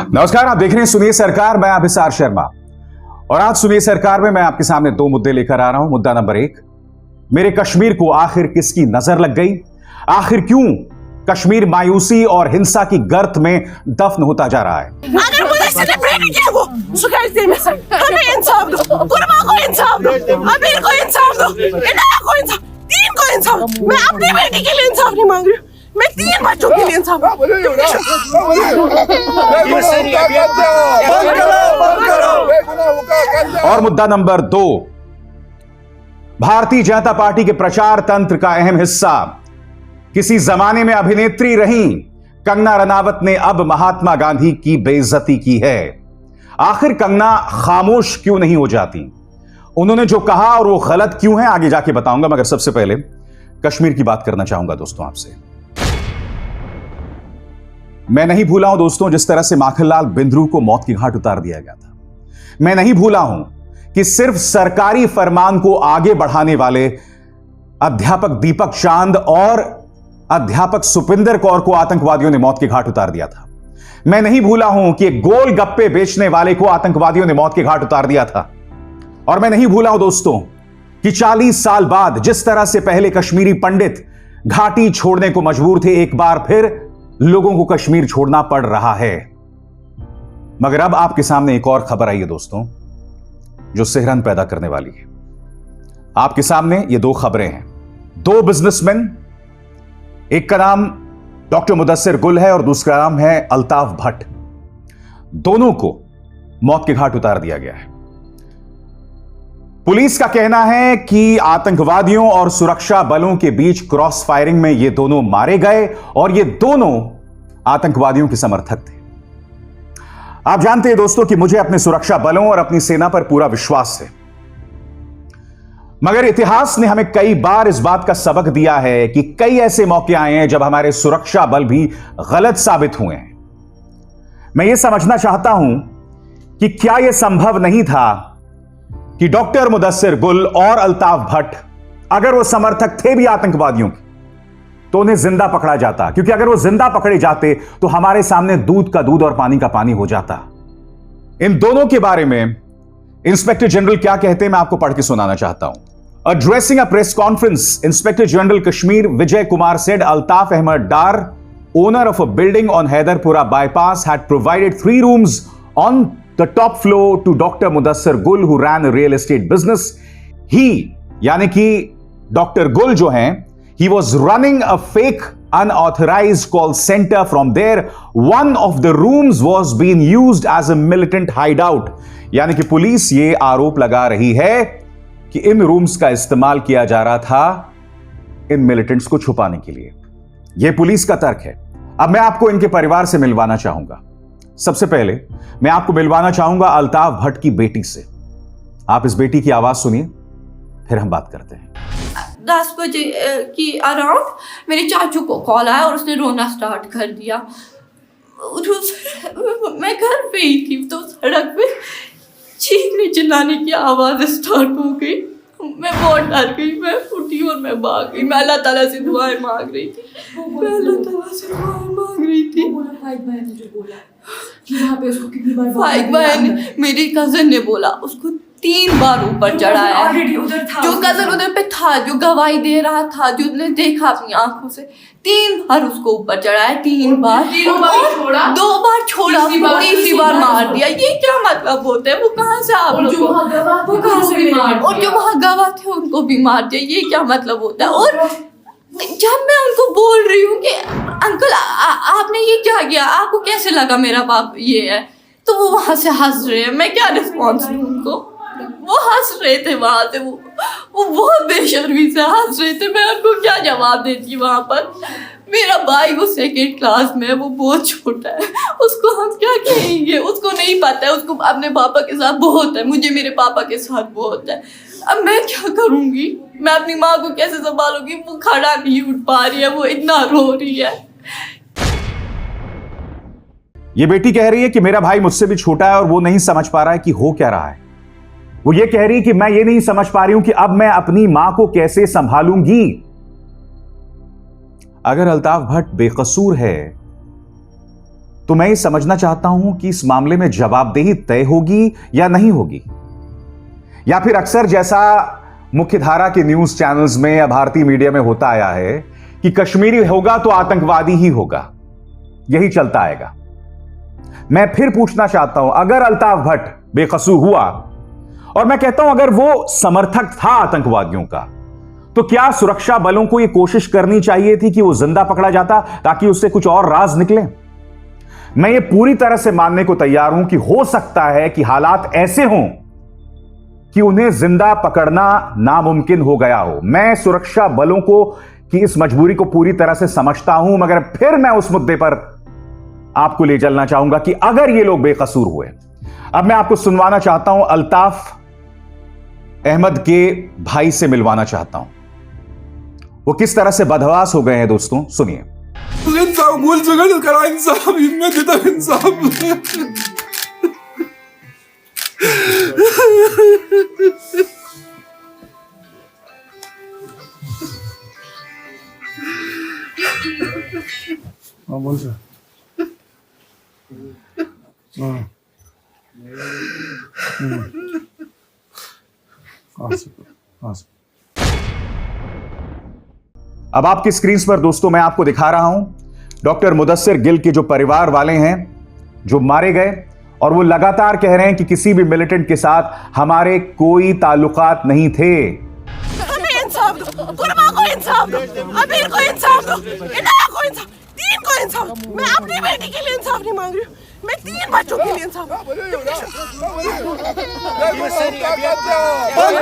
नमस्कार, आप देख रहे हैं सुनिए सरकार। मैं अभिसार शर्मा और आज सुनिए सरकार में मैं आपके सामने दो मुद्दे लेकर आ रहा हूं। मुद्दा नंबर एक, मेरे कश्मीर को आखिर किसकी नजर लग गई? आखिर क्यों कश्मीर मायूसी और हिंसा की गर्त में दफन होता जा रहा है? अगर मुझे सेलिब्रेट किया वो सुखाई में सर, हमें इंसाफ दो, कुर्मा को इंसाफ दो, अमीर को इंसाफ दो, इनाया को इंसाफ, तीन को इंसाफ। मैं अपनी बेटी के लिए इंसाफ नहीं मांग रही हूँ, मैं तीन बच्चों के लिए इंसाफ। और मुद्दा नंबर दो, भारतीय जनता पार्टी के प्रचार तंत्र का अहम हिस्सा, किसी जमाने में अभिनेत्री रही कंगना रनावत ने अब महात्मा गांधी की बेइज्जती की है। आखिर कंगना खामोश क्यों नहीं हो जाती? उन्होंने जो कहा और वो गलत क्यों है, आगे जाके बताऊंगा। मगर सबसे पहले कश्मीर की बात करना चाहूंगा दोस्तों आपसे। मैं नहीं भूला हूं दोस्तों जिस तरह से माखनलाल बिंद्रू को मौत की घाट उतार दिया गया था। मैं नहीं भूला हूं कि सिर्फ सरकारी फरमान को आगे बढ़ाने वाले अध्यापक दीपक चांद और अध्यापक सुपिंदर कौर को आतंकवादियों ने मौत के घाट उतार दिया था। मैं नहीं भूला हूं कि गोलगप्पे बेचने वाले को आतंकवादियों ने मौत के घाट उतार दिया था। और मैं नहीं भूला हूं दोस्तों कि 40 साल बाद जिस तरह से पहले कश्मीरी पंडित घाटी छोड़ने को मजबूर थे, एक बार फिर लोगों को कश्मीर छोड़ना पड़ रहा है। मगर अब आपके सामने एक और खबर आई है दोस्तों जो सिहरन पैदा करने वाली है। आपके सामने ये दो खबरें हैं। दो बिजनेसमैन, एक का नाम डॉक्टर मुदस्सिर गुल है और दूसरा नाम है अल्ताफ भट्ट, दोनों को मौत के घाट उतार दिया गया है। पुलिस का कहना है कि आतंकवादियों और सुरक्षा बलों के बीच क्रॉस फायरिंग में ये दोनों मारे गए और ये दोनों आतंकवादियों के समर्थक थे। आप जानते हैं दोस्तों कि मुझे अपने सुरक्षा बलों और अपनी सेना पर पूरा विश्वास है, मगर इतिहास ने हमें कई बार इस बात का सबक दिया है कि कई ऐसे मौके आए हैं जब हमारे सुरक्षा बल भी गलत साबित हुए हैं। मैं यह समझना चाहता हूं कि क्या यह संभव नहीं था कि डॉक्टर मुदस्सिर गुल और अल्ताफ भट्ट अगर वो समर्थक थे भी आतंकवादियों के तो उन्हें जिंदा पकड़ा जाता, क्योंकि अगर वो जिंदा पकड़े जाते तो हमारे सामने दूध का दूध और पानी का पानी हो जाता। इन दोनों के बारे में इंस्पेक्टर जनरल क्या कहते हैं मैं आपको पढ़ के सुनाना चाहता हूं। Addressing a press conference, inspector general Kashmir Vijay Kumar said Altaf Ahmed Dar, owner of a building on Haidarpura bypass, had provided 3 rooms on the top floor to Dr. Mudassir Gul, who ran a real estate business. He, यानी कि doctor गुल जो हैं, he was running a fake unauthorized call center from there. One of the rooms was being used as a militant hideout. यानी कि police ये आरोप लगा रही है कि इन रूम्स का इस्तेमाल किया जा रहा था इन मिलिटेंट्स को छुपाने के लिए। यह पुलिस का तर्क है। अब मैं आपको इनके परिवार से मिलवाना चाहूंगा। सबसे पहले मैं आपको मिलवाना चाहूंगा अल्ताफ भट्ट की बेटी से। आप इस बेटी की आवाज सुनिए, फिर हम बात करते हैं। 10 बजे की अराउंड मेरे चाचू को कॉल आया और उसने रोना स्टार्ट कर दिया। मैं घर पे ही थी तो सड़क पे चीखने चिल्लाने की आवाज़ स्टार्ट हो गई। मैं बहुत डर गई, मैं उठी और मैं भाग गई। मैं अल्लाह ताला से दुआएं मांग रही थी, मैं अल्लाह ताला से दुआएं मांग रही थी। फाइक भाई ने जो बोला कि वहाँ पे उसको कितनी बार फाइक भाई ने, मेरी कज़न ने बोला उसको 3 बार ऊपर चढ़ाया है। उधर था, जो कज़न उधर पे था, जो गवाही दे रहा था, जो उसने देखा अपनी आंखों से, 3 बार उसको ऊपर चढ़ाया, 3 बार, 2 बार छोड़ा, तीसरी बार मार दिया। ये क्या मतलब होता है? वो कहाँ से आप लोग, वो कहाँ से मार, और जो वहाँ गवाह थे उनको भी मार दिया। ये क्या मतलब होता है? और जब मैं उनको बोल रही हूँ कि अंकल आपने ये क्या किया, आपको कैसे लगा मेरा बाप ये है, तो वो वहाँ से हंस रहे हैं। मैं क्या रिस्पॉन्स दूँ उनको? वो हंस रहे थे वहाँ से, वो बहुत बेशर्मी से हंस रहे थे। मैं उनको क्या जवाब देती वहाँ पर? मेरा भाई वो 2nd क्लास में है, वो बहुत छोटा है, उसको हम क्या कहेंगे? उसको नहीं पता है, उसको अपने पापा के साथ बहुत है, मुझे मेरे पापा के साथ बहुत है। अब मैं क्या करूँगी? मैं अपनी माँ को कैसे संभालूंगी? वो खड़ा नहीं उठ पा रही है, वो इतना रो रही है। ये बेटी कह रही है कि मेरा भाई मुझसे भी छोटा है और वो नहीं समझ पा रहा है कि हो क्या रहा है। वो ये कह रही है कि मैं ये नहीं समझ पा रही हूं कि अब मैं अपनी मां को कैसे संभालूंगी। अगर अल्ताफ भट्ट बेकसूर है तो मैं ये समझना चाहता हूं कि इस मामले में जवाबदेही तय होगी या नहीं होगी, या फिर अक्सर जैसा मुख्यधारा के न्यूज चैनल्स में या भारतीय मीडिया में होता आया है कि कश्मीरी होगा तो आतंकवादी ही होगा, यही चलता आएगा। मैं फिर पूछना चाहता हूं, अगर अल्ताफ भट्ट बेकसूर हुआ और मैं कहता हूं अगर वो समर्थक था आतंकवादियों का, तो क्या सुरक्षा बलों को यह कोशिश करनी चाहिए थी कि वो जिंदा पकड़ा जाता ताकि उससे कुछ और राज निकले? मैं ये पूरी तरह से मानने को तैयार हूं कि हो सकता है कि हालात ऐसे हों कि उन्हें जिंदा पकड़ना नामुमकिन हो गया हो। मैं सुरक्षा बलों को की इस मजबूरी को पूरी तरह से समझता हूं, मगर फिर मैं उस मुद्दे पर आपको ले चलना चाहूंगा कि अगर ये लोग बेकसूर हुए। अब मैं आपको सुनवाना चाहता हूं, अल्ताफ अहमद के भाई से मिलवाना चाहता हूं, वो किस तरह से बदहवास हो गए हैं। दोस्तों सुनिए। बोल सर। अब आपकी स्क्रीन पर दोस्तों मैं आपको दिखा रहा हूं डॉक्टर मुदस्सिर गिल के जो परिवार वाले हैं जो मारे गए, और वो लगातार कह रहे हैं कि किसी भी मिलिटेंट के साथ हमारे कोई ताल्लुकात नहीं थे। हमें इंसाफ दो, कुर्बा को इंसाफ दो, अमीर को इंसाफ दो, इनाया को इंसाफ, दीन को इंसाफ। मैं अपनी बेटी के लिए इंसाफ नहीं मांग रही हूँ, मैं 3 बच्चों के लिए इंसाफ। बंद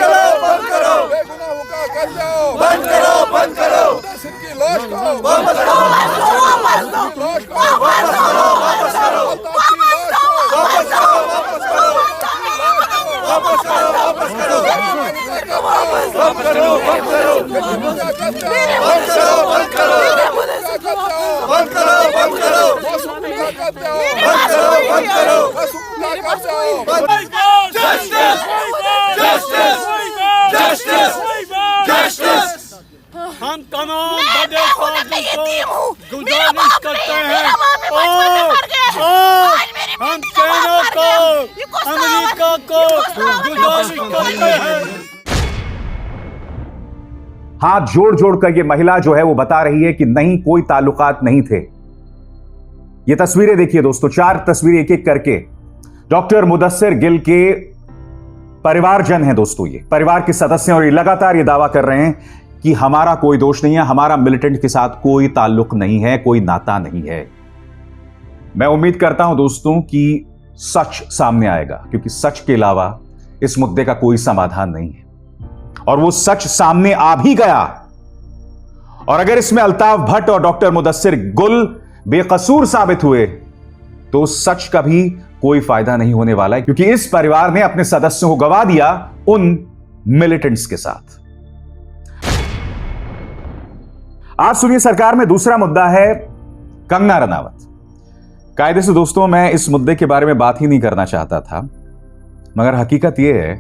करो, बंद करो, बेगुनाहों का कर जाओ, बंद करो, बंद करो, मुदस्सिर की लाश को वापस करो, वापस करो, वापस करो, वापस करो, वापस करो, वापस करो, वापस करो, वापस करो, वापस करो, बंद करो, बंद करो, बंद करो, बंद करो, बंद करो, बंद करो, हम तमाम बड़े पार्टी को गुजारिश करते हैं और हम चाइना को, अमेरिका को गुजारिश करते हैं। हाथ जोड़ जोड़कर ये महिला जो है वो बता रही है कि नहीं, कोई ताल्लुकात नहीं थे। ये तस्वीरें देखिए दोस्तों, 4 तस्वीरें एक एक करके डॉक्टर मुदस्सिर गिल के परिवारजन हैं दोस्तों, ये परिवार के सदस्य हैं, और ये लगातार ये दावा कर रहे हैं कि हमारा कोई दोष नहीं है, हमारा मिलिटेंट के साथ कोई ताल्लुक नहीं है, कोई नाता नहीं है। मैं उम्मीद करता हूं दोस्तों कि सच सामने आएगा, क्योंकि सच के अलावा इस मुद्दे का कोई समाधान नहीं है, और वो सच सामने आ भी गया। और अगर इसमें अल्ताफ भट्ट और डॉक्टर मुदस्सिर गुल बेकसूर साबित हुए तो सच का भी कोई फायदा नहीं होने वाला है, क्योंकि इस परिवार ने अपने सदस्यों को गवा दिया उन मिलिटेंट्स के साथ। आज सुनिए सरकार में दूसरा मुद्दा है कंगना रनावत। कायदे से दोस्तों मैं इस मुद्दे के बारे में बात ही नहीं करना चाहता था, मगर हकीकत यह है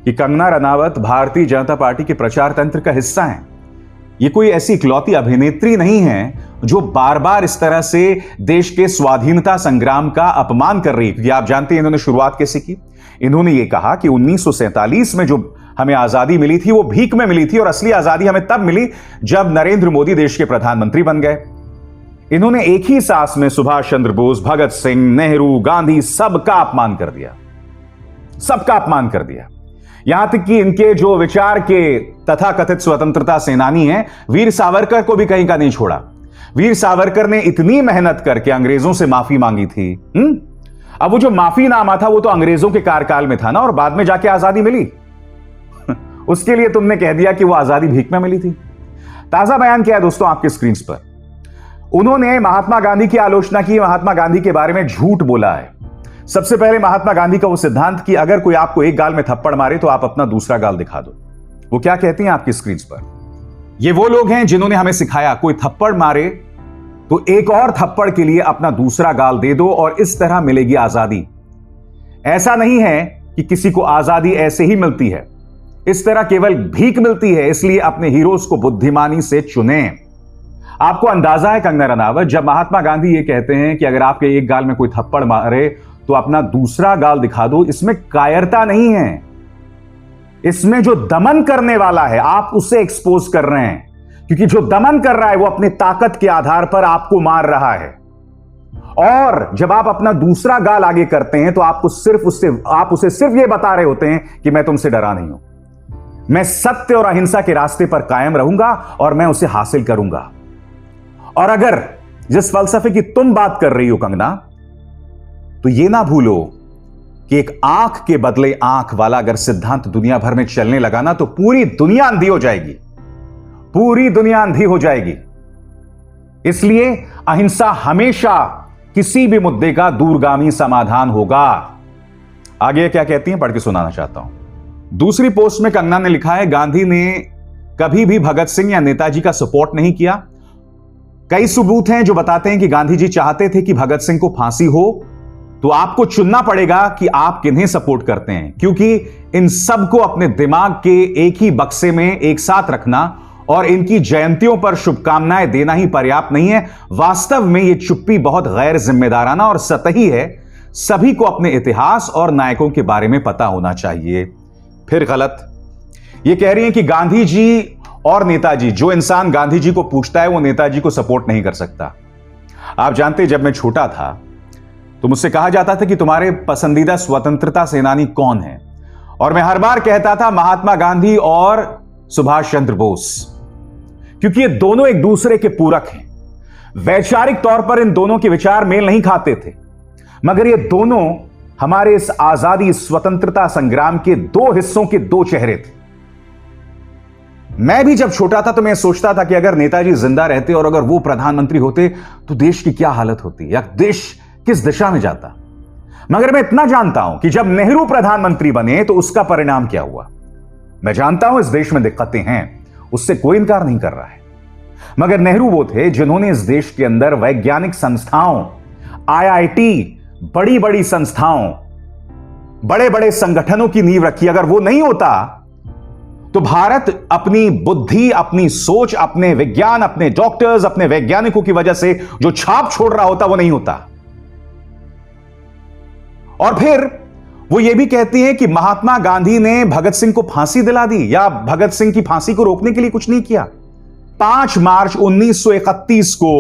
कि कंगना रनावत भारतीय जनता पार्टी के प्रचार तंत्र का हिस्सा हैं। ये कोई ऐसी इकलौती अभिनेत्री नहीं है जो बार बार इस तरह से देश के स्वाधीनता संग्राम का अपमान कर रही है, क्योंकि आप जानते हैं इन्होंने शुरुआत कैसे की। इन्होंने ये कहा कि 1947 में जो हमें आजादी मिली थी वो भीख में मिली थी, और असली आजादी हमें तब मिली जब नरेंद्र मोदी देश के प्रधानमंत्री बन गए। इन्होंने एक ही सांस में सुभाष चंद्र बोस, भगत सिंह, नेहरू, गांधी सबका अपमान कर दिया, सबका अपमान कर दिया। यहां तक कि इनके जो विचार के तथाकथित स्वतंत्रता सेनानी हैं वीर सावरकर को भी कहीं का नहीं छोड़ा। वीर सावरकर ने इतनी मेहनत करके अंग्रेजों से माफी मांगी थी। अब वो जो माफीनामा था वो तो अंग्रेजों के कार्यकाल में था ना, और बाद में जाके आजादी मिली। उसके लिए तुमने कह दिया कि वो आजादी भीख में मिली थी। ताजा बयान किया है दोस्तों आपके स्क्रीन पर। उन्होंने महात्मा गांधी की आलोचना की, महात्मा गांधी के बारे में झूठ बोला है। सबसे पहले महात्मा गांधी का वो सिद्धांत कि अगर कोई आपको एक गाल में थप्पड़ मारे तो आप अपना दूसरा गाल दिखा दो। वो क्या कहती हैं आपकी स्क्रीन पर? ये वो लोग हैं जिन्होंने हमें सिखाया कोई थप्पड़ मारे तो एक और थप्पड़ के लिए अपना दूसरा गाल दे दो और इस तरह मिलेगी आजादी। ऐसा नहीं है कि किसी को आजादी ऐसे ही मिलती है, इस तरह केवल भीख मिलती है। इसलिए अपने हीरोज को बुद्धिमानी से चुनें। आपको अंदाजा है कंगना रनावत, जब महात्मा गांधी ये कहते हैं कि अगर आपके एक गाल में कोई थप्पड़ मारे तो अपना दूसरा गाल दिखा दो, इसमें कायरता नहीं है, इसमें जो दमन करने वाला है आप उसे एक्सपोज कर रहे हैं, क्योंकि जो दमन कर रहा है वो अपनी ताकत के आधार पर आपको मार रहा है। और जब आप अपना दूसरा गाल आगे करते हैं तो आप उसे सिर्फ ये बता रहे होते हैं कि मैं तुमसे डरा नहीं हूं, मैं सत्य और अहिंसा के रास्ते पर कायम रहूंगा और मैं उसे हासिल करूंगा। और अगर जिस फलसफे की तुम बात कर रही हो कंगना, तो यह ना भूलो कि एक आंख के बदले आंख वाला अगर सिद्धांत दुनिया भर में चलने लगा ना, तो पूरी दुनिया अंधी हो जाएगी, पूरी दुनिया अंधी हो जाएगी। इसलिए अहिंसा हमेशा किसी भी मुद्दे का दूरगामी समाधान होगा। आगे क्या कहती हैं पढ़ के सुनाना चाहता हूं। दूसरी पोस्ट में कंगना ने लिखा है, गांधी ने कभी भी भगत सिंह या नेताजी का सपोर्ट नहीं किया। कई सबूत हैं जो बताते हैं कि गांधी जी चाहते थे कि भगत सिंह को फांसी हो, तो आपको चुनना पड़ेगा कि आप किन्हें सपोर्ट करते हैं, क्योंकि इन सबको अपने दिमाग के एक ही बक्से में एक साथ रखना और इनकी जयंतियों पर शुभकामनाएं देना ही पर्याप्त नहीं है। वास्तव में यह चुप्पी बहुत गैर जिम्मेदाराना और सतही है। सभी को अपने इतिहास और नायकों के बारे में पता होना चाहिए। फिर गलत, यह कह रही हैं कि गांधी जी और नेताजी, जो इंसान गांधी जी को पूछता है वो नेताजी को सपोर्ट नहीं कर सकता। आप जानते हैं, जब मैं छोटा था तो मुझसे कहा जाता था कि तुम्हारे पसंदीदा स्वतंत्रता सेनानी कौन है, और मैं हर बार कहता था महात्मा गांधी और सुभाष चंद्र बोस, क्योंकि ये दोनों एक दूसरे के पूरक हैं। वैचारिक तौर पर इन दोनों के विचार मेल नहीं खाते थे, मगर ये दोनों हमारे इस आजादी स्वतंत्रता संग्राम के दो हिस्सों के दो चेहरे थे। मैं भी जब छोटा था तो मैं सोचता था कि अगर नेताजी जिंदा रहते और अगर वो प्रधानमंत्री होते तो देश की क्या हालत होती या देश किस दिशा में जाता। मगर मैं इतना जानता हूं कि जब नेहरू प्रधानमंत्री बने तो उसका परिणाम क्या हुआ। मैं जानता हूं इस देश में दिक्कतें हैं, उससे कोई इनकार नहीं कर रहा है, मगर नेहरू वो थे जिन्होंने इस देश के अंदर वैज्ञानिक संस्थाओं, आईआईटी, बड़ी बड़ी संस्थाओं, बड़े बड़े संगठनों की नींव रखी। अगर वो नहीं होता तो भारत अपनी बुद्धि, अपनी सोच, अपने विज्ञान, अपने डॉक्टर्स, अपने वैज्ञानिकों की वजह से जो छाप छोड़ रहा होता वो नहीं होता। और फिर वो ये भी कहती है कि महात्मा गांधी ने भगत सिंह को फांसी दिला दी या भगत सिंह की फांसी को रोकने के लिए कुछ नहीं किया। 5 मार्च 1931 को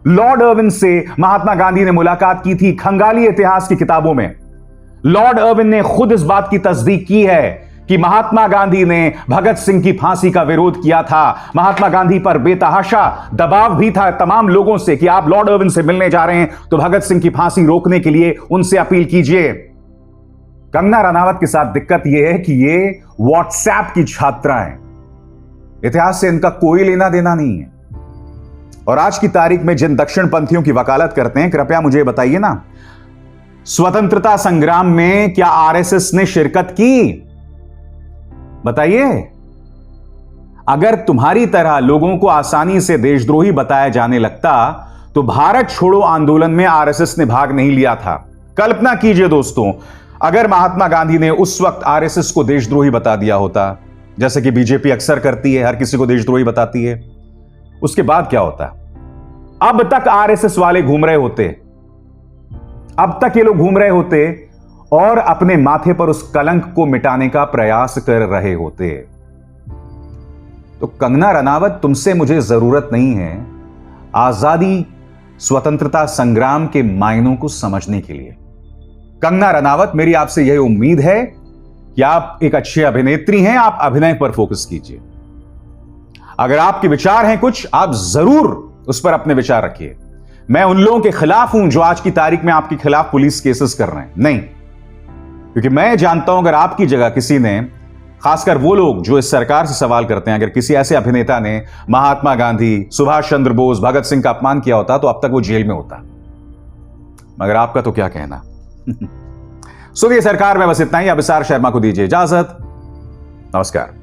लॉर्ड अर्विन से महात्मा गांधी ने मुलाकात की थी। खंगाली इतिहास की किताबों में लॉर्ड अर्विन ने खुद इस बात की तस्दीक की है कि महात्मा गांधी ने भगत सिंह की फांसी का विरोध किया था। महात्मा गांधी पर बेतहाशा दबाव भी था तमाम लोगों से कि आप लॉर्ड अर्विन से मिलने जा रहे हैं तो भगत सिंह की फांसी रोकने के लिए उनसे अपील कीजिए। कंगना रनावत के साथ दिक्कत यह है कि ये व्हाट्सएप की छात्रा हैं, इतिहास से इनका कोई लेना देना नहीं है। और आज की तारीख में जिन दक्षिणपंथियों की वकालत करते हैं, कृपया मुझे बताइए ना, स्वतंत्रता संग्राम में क्या आरएसएस ने शिरकत की? बताइए। अगर तुम्हारी तरह लोगों को आसानी से देशद्रोही बताया जाने लगता तो भारत छोड़ो आंदोलन में आरएसएस ने भाग नहीं लिया था। कल्पना कीजिए दोस्तों, अगर महात्मा गांधी ने उस वक्त आरएसएस को देशद्रोही बता दिया होता, जैसे कि बीजेपी अक्सर करती है, हर किसी को देशद्रोही बताती है, उसके बाद क्या होता? अब तक आरएसएस वाले घूम रहे होते, अब तक ये लोग घूम रहे होते और अपने माथे पर उस कलंक को मिटाने का प्रयास कर रहे होते। तो कंगना रनावत, तुमसे मुझे जरूरत नहीं है आजादी स्वतंत्रता संग्राम के मायनों को समझने के लिए। कंगना रनावत, मेरी आपसे यह उम्मीद है कि आप एक अच्छे अभिनेत्री हैं, आप अभिनय पर फोकस कीजिए। अगर आपके विचार हैं कुछ, आप जरूर उस पर अपने विचार रखिए। मैं उन लोगों के खिलाफ हूं जो आज की तारीख में आपके खिलाफ पुलिस केसेस कर रहे हैं, नहीं, क्योंकि मैं जानता हूं अगर आपकी जगह किसी ने, खासकर वो लोग जो इस सरकार से सवाल करते हैं, अगर किसी ऐसे अभिनेता ने महात्मा गांधी, सुभाष चंद्र बोस, भगत सिंह का अपमान किया होता तो अब तक वो जेल में होता। मगर आपका तो क्या कहना। सुनिए सरकार में बस इतना ही। अब विशाल शर्मा को दीजिए इजाजत। नमस्कार।